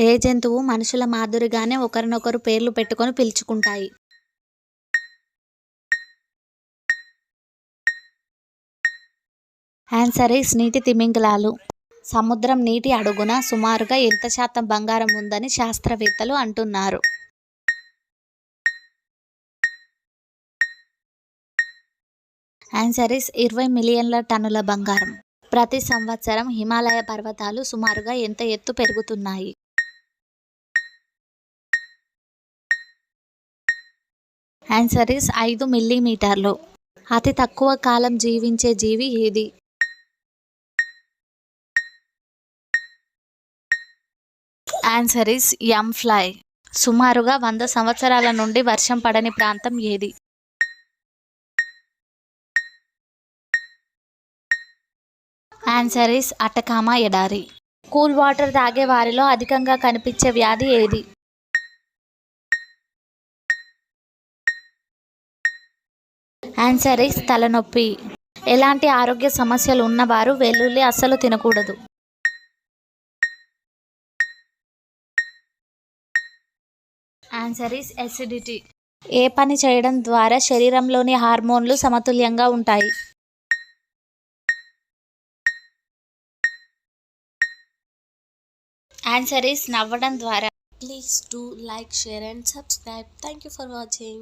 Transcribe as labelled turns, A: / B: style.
A: ఏ జంతువు మనుషుల మాదిరిగానే ఒకరినొకరు పేర్లు పెట్టుకొని పిలుచుకుంటాయి? ఆన్సర్ ఈస్ నీటి తిమింగలాలు. సముద్రం నీటి అడుగున సుమారుగా ఎంత శాతం బంగారం ఉందని శాస్త్రవేత్తలు అంటున్నారు? ఆన్సర్ ఈస్ 20 మిలియన్ల టన్నుల బంగారం. ప్రతి సంవత్సరం హిమాలయ పర్వతాలు సుమారుగా ఎంత ఎత్తు పెరుగుతున్నాయి? ఆన్సర్ ఈస్ 5 మిల్లీమీటర్లు. అతి తక్కువ కాలం జీవించే జీవి ఏది? Answer is mayfly. సుమారుగా 100 సంవత్సరాల నుండి వర్షం పడని ప్రాంతం ఏది? ఆన్సర్ ఈస్ అటకామా ఎడారి. కూల్ వాటర్ తాగే వారిలో అధికంగా కనిపించే వ్యాధి ఏది? ఆన్సర్ ఈస్ తలనొప్పి. ఎలాంటి ఆరోగ్య సమస్యలు ఉన్నవారు వెల్లుల్లి అస్సలు తినకూడదు? Answer is acidity. ఏ పని చేయడం ద్వారా శరీరంలోని హార్మోన్లు సమతుల్యంగా ఉంటాయి? ఆన్సర్ ఈస్ నవ్వడం ద్వారా.
B: Please do like, share and subscribe. Thank you for watching.